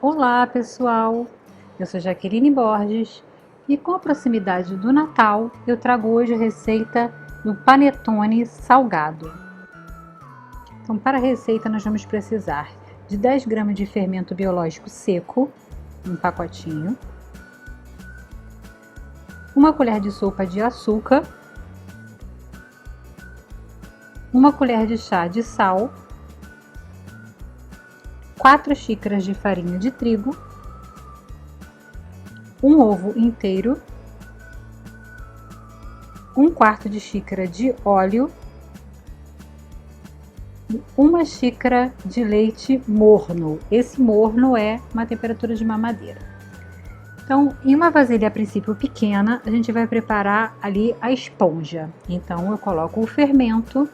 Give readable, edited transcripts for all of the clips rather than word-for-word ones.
Olá pessoal, eu sou Jaqueline Borges e com a proximidade do Natal eu trago hoje a receita do panetone salgado. Então para a receita nós vamos precisar de 10 gramas de fermento biológico seco, um pacotinho, uma colher de sopa de açúcar, uma colher de chá de sal, 4 xícaras de farinha de trigo, um ovo inteiro, 1/4 de xícara de óleo, uma xícara de leite morno. Esse morno é uma temperatura de mamadeira. Então, em uma vasilha a princípio pequena, a gente vai preparar ali a esponja. Então, eu coloco o fermento,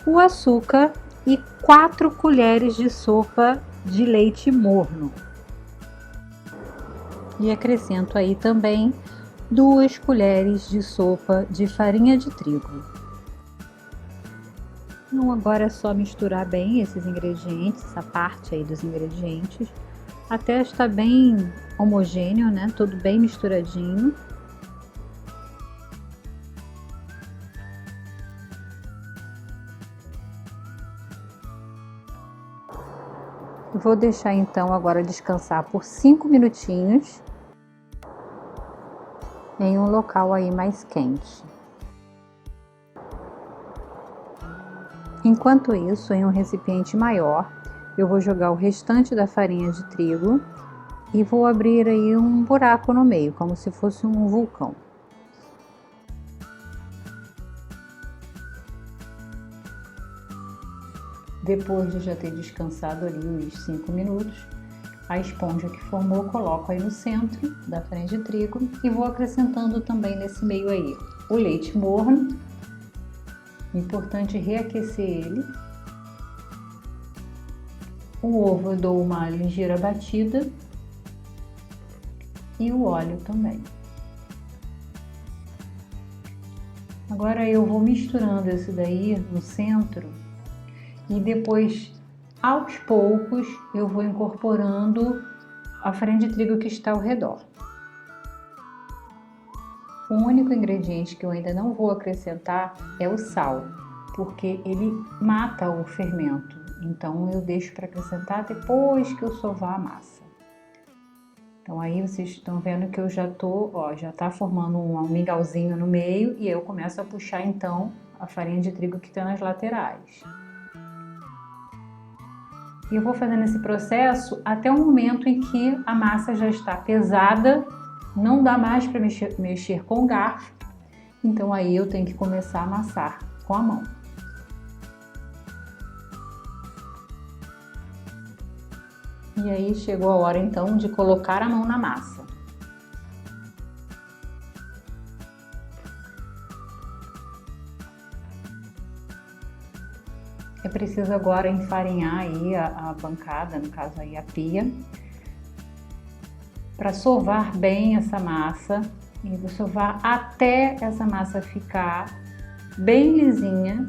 o açúcar e 4 colheres de sopa de leite morno. E acrescento aí também 2 colheres de sopa de farinha de trigo. Então agora é só misturar bem esses ingredientes, essa parte aí dos ingredientes, até estar bem homogêneo, né? Tudo bem misturadinho. Vou deixar então agora descansar por 5 minutinhos em um local aí mais quente. Enquanto isso, em um recipiente maior, eu vou jogar o restante da farinha de trigo e vou abrir aí um buraco no meio, como se fosse um vulcão. Depois de já ter descansado ali uns 5 minutos, a esponja que formou, coloco aí no centro da farinha de trigo e vou acrescentando também nesse meio aí o leite morno. Importante reaquecer ele. O ovo eu dou uma ligeira batida e o óleo também. Agora eu vou misturando esse daí no centro e depois, aos poucos, eu vou incorporando a farinha de trigo que está ao redor. O único ingrediente que eu ainda não vou acrescentar é o sal, porque ele mata o fermento. Então eu deixo para acrescentar depois que eu sovar a massa. Então aí vocês estão vendo que eu já já tá formando um mingauzinho no meio e eu começo a puxar então a farinha de trigo que está nas laterais. E eu vou fazendo esse processo até o momento em que a massa já está pesada, não dá mais para mexer com o garfo, então aí eu tenho que começar a amassar com a mão. E aí chegou a hora então de colocar a mão na massa. É preciso agora enfarinhar aí a bancada, no caso aí a pia, para sovar bem essa massa, e vou sovar até essa massa ficar bem lisinha.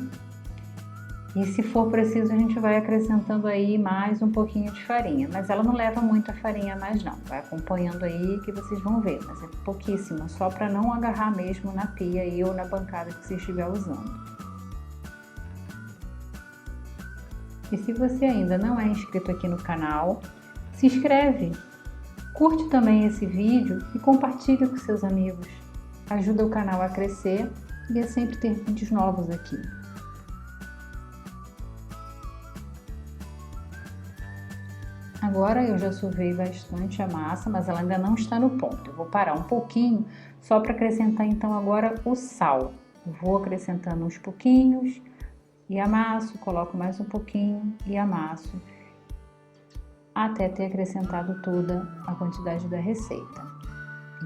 E se for preciso a gente vai acrescentando aí mais um pouquinho de farinha, mas ela não leva muita farinha mais não, vai acompanhando aí que vocês vão ver, mas é pouquíssima, só para não agarrar mesmo na pia aí ou na bancada que você estiver usando. E se você ainda não é inscrito aqui no canal, se inscreve, curte também esse vídeo e compartilha com seus amigos. Ajuda o canal a crescer e a sempre ter vídeos novos aqui. Agora eu já sovei bastante a massa, mas ela ainda não está no ponto. Eu vou parar um pouquinho só para acrescentar então agora o sal. Eu vou acrescentando uns pouquinhos e amasso, coloco mais um pouquinho e amasso, até ter acrescentado toda a quantidade da receita.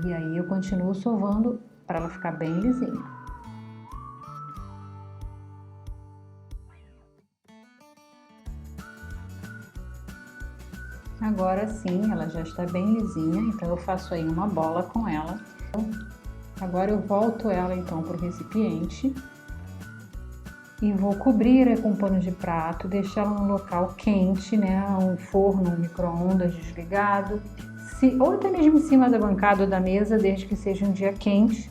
E aí eu continuo sovando para ela ficar bem lisinha. Agora sim, ela já está bem lisinha, então eu faço aí uma bola com ela. Agora eu volto ela então para o recipiente e vou cobrir com um pano de prato, deixá-la num local quente, né, um forno, um micro-ondas desligado, ou até mesmo em cima da bancada ou da mesa, desde que seja um dia quente.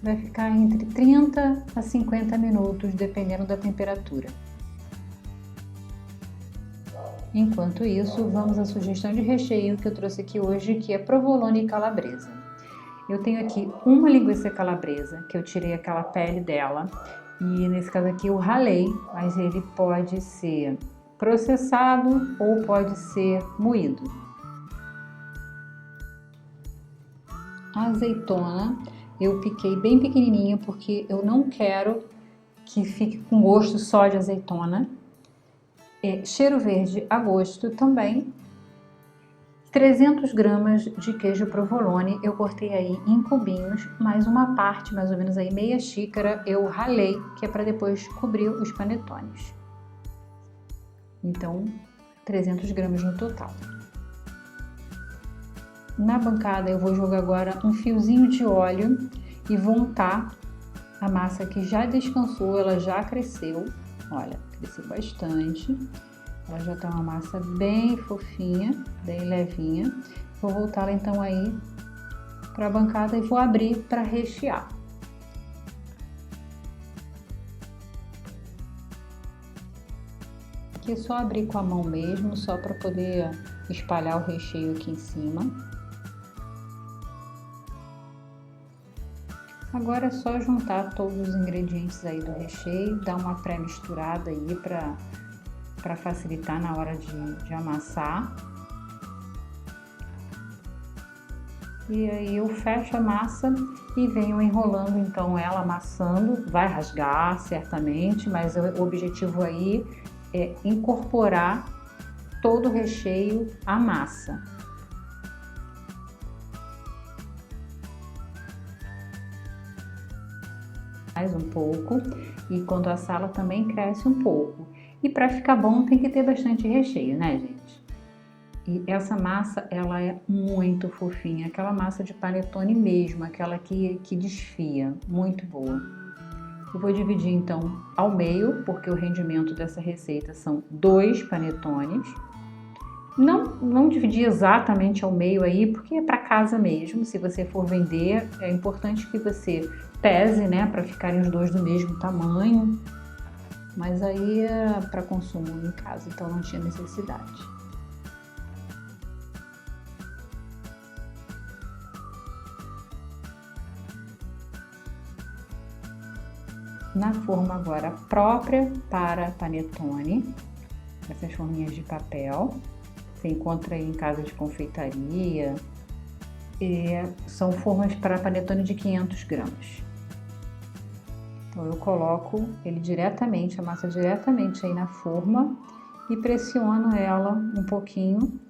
Vai ficar entre 30 a 50 minutos, dependendo da temperatura. Enquanto isso, vamos à sugestão de recheio que eu trouxe aqui hoje, que é provolone e calabresa. Eu tenho aqui uma linguiça calabresa, que eu tirei aquela pele dela, e nesse caso aqui eu ralei, mas ele pode ser processado ou pode ser moído. A azeitona eu piquei bem pequenininha porque eu não quero que fique com gosto só de azeitona. Cheiro verde a gosto também. 300 gramas de queijo provolone, eu cortei aí em cubinhos, mais uma parte, mais ou menos aí meia xícara, eu ralei, que é para depois cobrir os panetones. Então, 300 gramas no total. Na bancada eu vou jogar agora um fiozinho de óleo e vou untar a massa que já descansou, ela já cresceu, olha, cresceu bastante. Ela já tá uma massa bem fofinha, bem levinha. Vou voltá-la então aí para a bancada e vou abrir para rechear. Aqui é só abrir com a mão mesmo, só para poder espalhar o recheio aqui em cima. Agora é só juntar todos os ingredientes aí do recheio, dar uma pré-misturada aí para facilitar na hora de amassar. E aí eu fecho a massa e venho enrolando então ela, amassando. Vai rasgar certamente, mas o objetivo aí é incorporar todo o recheio à massa. Mais um pouco, e quando assar ela também cresce um pouco. E para ficar bom tem que ter bastante recheio, né, gente? E essa massa, ela é muito fofinha, aquela massa de panetone mesmo, aquela que desfia, muito boa. Eu vou dividir então ao meio, porque o rendimento dessa receita são 2 panetones. Não dividir exatamente ao meio aí, porque é para casa mesmo. Se você for vender, é importante que você pese, né, para ficarem os dois do mesmo tamanho. Mas aí é para consumo em casa, então não tinha necessidade. Na forma agora própria para panetone, essas forminhas de papel, você encontra aí em casa de confeitaria, são formas para panetone de 500 gramas. Então eu coloco ele diretamente, a massa diretamente aí na forma e pressiono ela um pouquinho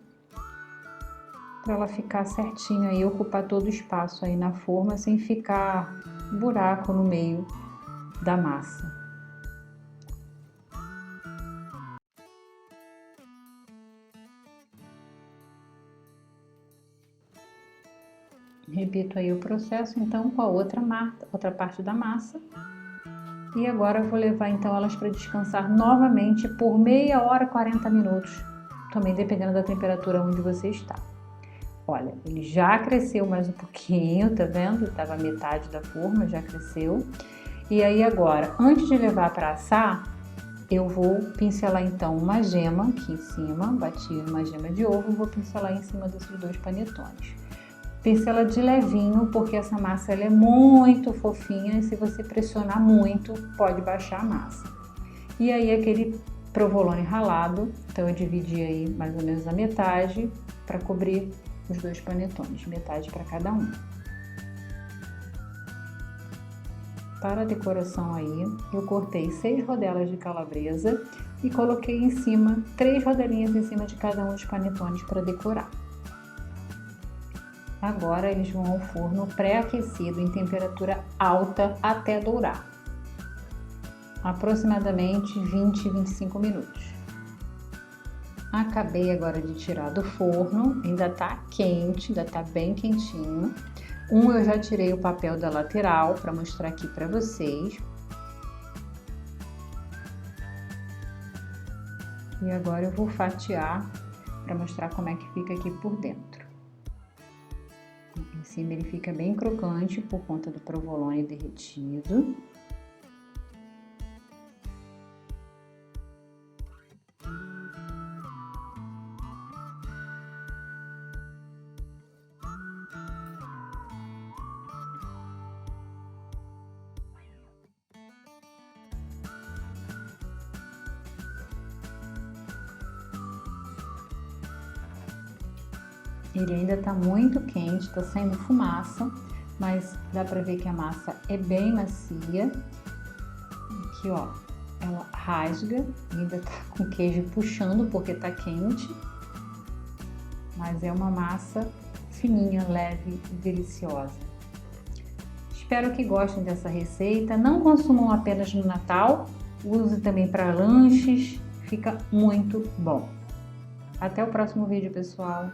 para ela ficar certinho aí, ocupar todo o espaço aí na forma sem ficar buraco no meio da massa. Repito aí o processo então com a outra parte da massa. E agora eu vou levar então elas para descansar novamente por meia hora, 40 minutos, também dependendo da temperatura onde você está. Olha, ele já cresceu mais um pouquinho, tá vendo? Tava metade da forma, já cresceu. E aí agora, antes de levar para assar, eu vou pincelar então uma gema aqui em cima, bati uma gema de ovo e vou pincelar em cima desses 2 panetones. Pincela de levinho, porque essa massa ela é muito fofinha e se você pressionar muito, pode baixar a massa. E aí aquele provolone ralado, então eu dividi aí mais ou menos a metade para cobrir os 2 panetones, metade para cada um. Para a decoração aí, eu cortei 6 rodelas de calabresa e coloquei em cima 3 rodelinhas em cima de cada um dos panetones para decorar. Agora eles vão ao forno pré-aquecido em temperatura alta até dourar, aproximadamente 20 a 25 minutos. Acabei agora de tirar do forno, ainda tá quente, ainda tá bem quentinho. Eu já tirei o papel da lateral para mostrar aqui para vocês. E agora eu vou fatiar para mostrar como é que fica aqui por dentro. Em cima ele fica bem crocante por conta do provolone derretido. Ele ainda tá muito quente, tá saindo fumaça, mas dá pra ver que a massa é bem macia. Aqui, ó, ela rasga, ainda tá com o queijo puxando porque tá quente. Mas é uma massa fininha, leve e deliciosa. Espero que gostem dessa receita. Não consumam apenas no Natal, use também para lanches, fica muito bom. Até o próximo vídeo, pessoal!